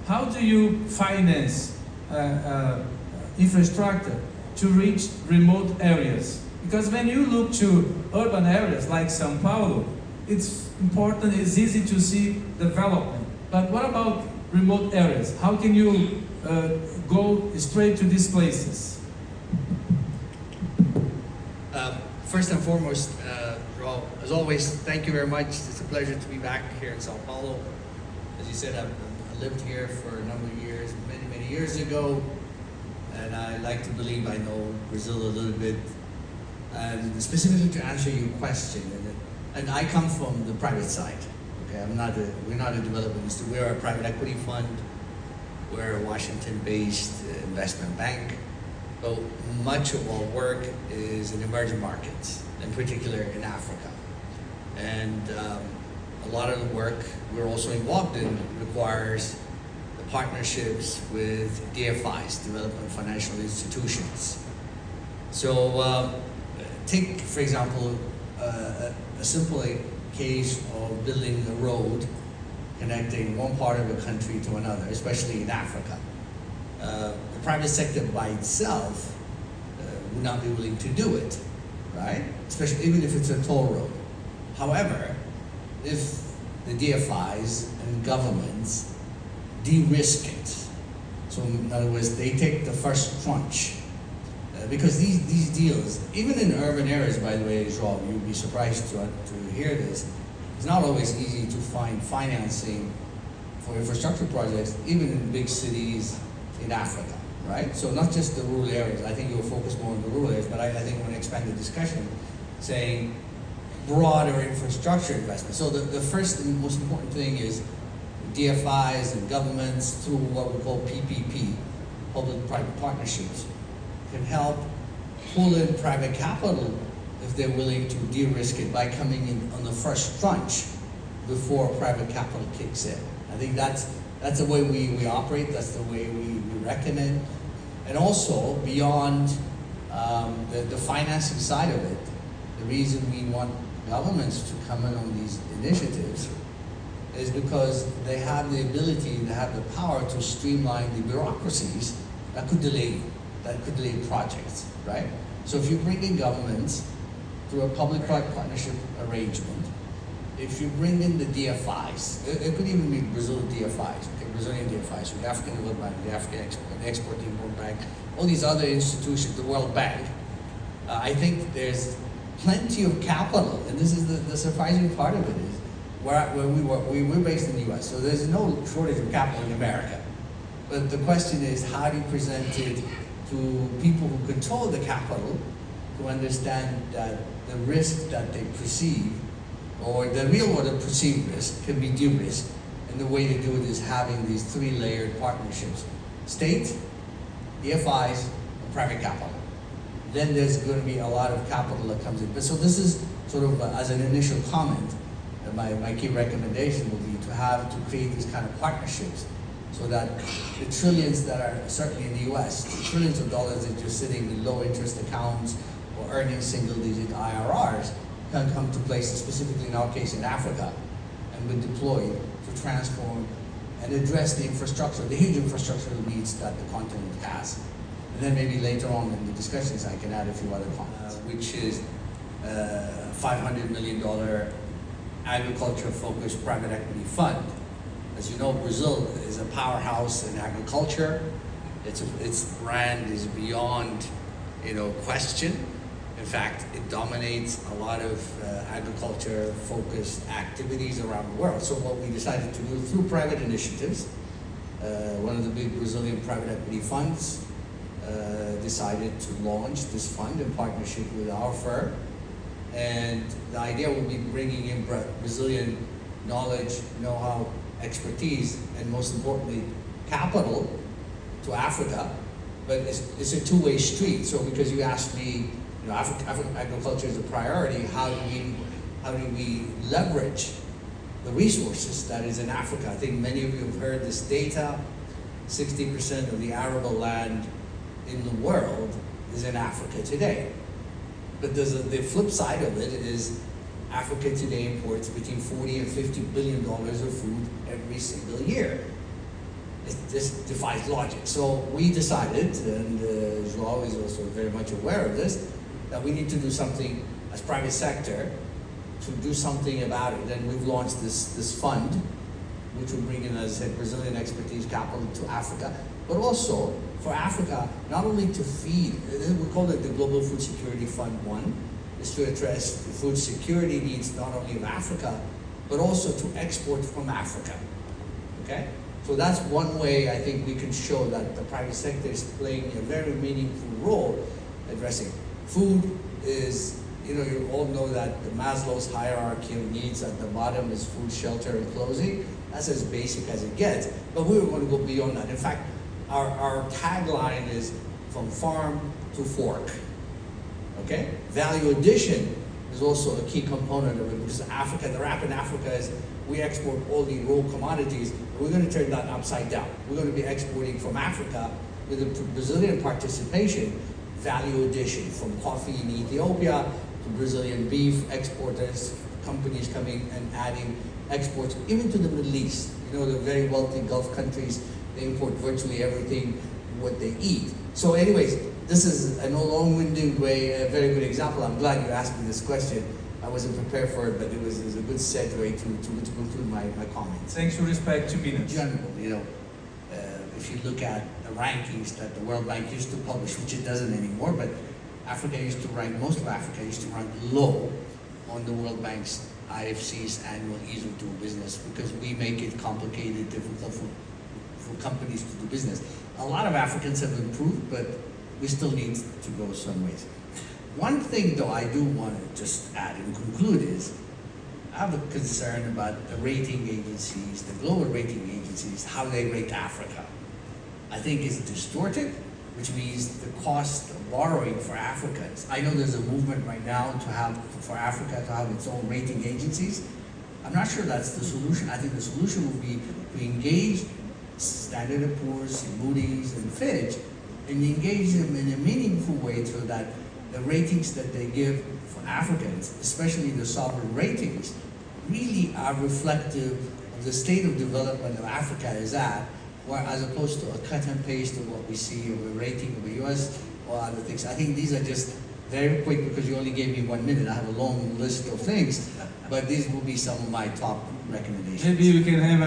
how do you finance infrastructure to reach remote areas? Because when you look to urban areas like São Paulo, it's important, it's easy to see development. But what about remote areas? How can you go straight to these places? First and foremost, Raul, as always, thank you very much. It's a pleasure to be back here in São Paulo. As you said, I lived here for a number of years, many years ago, and I like to believe I know Brazil a little bit. And specifically to answer your question, and I come from the private side. Okay, we're not a development institute. We're a private equity fund. We're a Washington-based investment bank. So much of our work is in emerging markets, in particular in Africa. And a lot of the work we're also involved in requires the partnerships with DFIs, Development Financial Institutions. So take, for example, a simple case of building a road connecting one part of a country to another, especially in Africa. The private sector by itself would not be willing to do it, right? Especially even if it's a toll road. However, if the DFIs and governments de-risk it, so in other words, they take the first tranche, because these deals, even in urban areas, by the way, Joel, you'd be surprised to hear this, it's not always easy to find financing for infrastructure projects, even in big cities in Africa, right? So not just the rural areas. I think you'll focus more on the rural areas, but I think we're going to expand the discussion, saying broader infrastructure investment. So the first and most important thing is DFIs and governments through what we call PPP, public-private partnerships, can help pull in private capital if they're willing to de-risk it by coming in on the first tranche before private capital kicks in. I think that's the way we operate, that's the way we reckon it. And also, beyond the financing side of it, the reason we want governments to come in on these initiatives is because they have the ability, they have the power to streamline the bureaucracies that could delay projects, right? So if you bring in governments through a public-private partnership arrangement, if you bring in the DFIs, it could even be Brazilian DFIs, okay, Brazilian DFIs, the African Development Bank, the African Export-Import Bank, all these other institutions, the World Bank, I think there's plenty of capital, and this is the surprising part of it is, where we're based in the US, so there's no shortage of capital in America. But the question is, how do you present it to people who control the capital to understand that the risk that they perceive, or the real or the perceived risk, can be de-risked, and the way to do it is having these three-layered partnerships: state, DFIs, and private capital. Then there's going to be a lot of capital that comes in. But so this is sort of as an initial comment, my key recommendation would be to create these kind of partnerships, so that the trillions that are certainly in the US, the trillions of dollars that you're sitting in low interest accounts or earning single-digit IRRs can come to places, specifically in our case in Africa, and be deployed to transform and address the infrastructure, the huge infrastructural needs that the continent has. And then maybe later on in the discussions I can add a few other comments, which is a $500 million agriculture-focused private equity fund. As you know, Brazil is a powerhouse in agriculture. Its brand is beyond, question. In fact, it dominates a lot of agriculture-focused activities around the world. So what we decided to do through private initiatives, one of the big Brazilian private equity funds decided to launch this fund in partnership with our firm. And the idea would be bringing in Brazilian knowledge, know-how, expertise, and most importantly, capital to Africa. But it's a two-way street. So because you asked me, agriculture is a priority, how do we leverage the resources that is in Africa? I think many of you have heard this data. 60% of the arable land in the world is in Africa today. But the flip side of it is Africa today imports between $40 and $50 billion of food every single year. this defies logic. So we decided, and João is also very much aware of this, that we need to do something as private sector to do something about it. And we've launched this fund, which will bring in, as I said, Brazilian expertise capital to Africa, but also for Africa, not only to feed, we call it the Global Food Security Fund 1, is to address the food security needs not only of Africa, but also to export from Africa, okay? So that's one way I think we can show that the private sector is playing a very meaningful role addressing. Food is, you know, you all know that the Maslow's hierarchy of needs at the bottom is food, shelter, and clothing. That's as basic as it gets, but we were going to go beyond that. In fact, our tagline is from farm to fork, okay? Value addition is also a key component of it, because Africa, the rap in Africa is we export all the raw commodities. We're going to turn that upside down. We're going to be exporting from Africa with the Brazilian participation, value addition, from coffee in Ethiopia to Brazilian beef exporters, companies coming and adding exports, even to the Middle East. You know, the very wealthy Gulf countries, they import virtually everything what they eat. So anyways, this is a long-winded way, a very good example. I'm glad you asked me this question. I wasn't prepared for it, but it was a good segue to conclude my comments. Thanks for respect 2 minutes. In general, you know, if you look at the rankings that the World Bank used to publish, which it doesn't anymore, but Africa used to rank, most of Africa used to rank low on the World Bank's IFC's annual ease of doing business, because we make it complicated, difficult for companies to do business. A lot of Africans have improved, but we still need to go some ways. One thing, though, I do want to just add and conclude is, I have a concern about the rating agencies, the global rating agencies, how they rate Africa. I think it's distorted, which means the cost of borrowing for Africa is, I know there's a movement right now for Africa to have its own rating agencies. I'm not sure that's the solution. I think the solution would be to engage Standard & Poor's, Moody's, and Fitch, and engage them in a meaningful way so that the ratings that they give for Africans, especially the sovereign ratings, really are reflective of the state of development of Africa is at, or as opposed to a cut and paste of what we see of a rating of the US or other things. I think these are just very quick, because you only gave me 1 minute. I have a long list of things, but these will be some of my top recommendations. Maybe you can have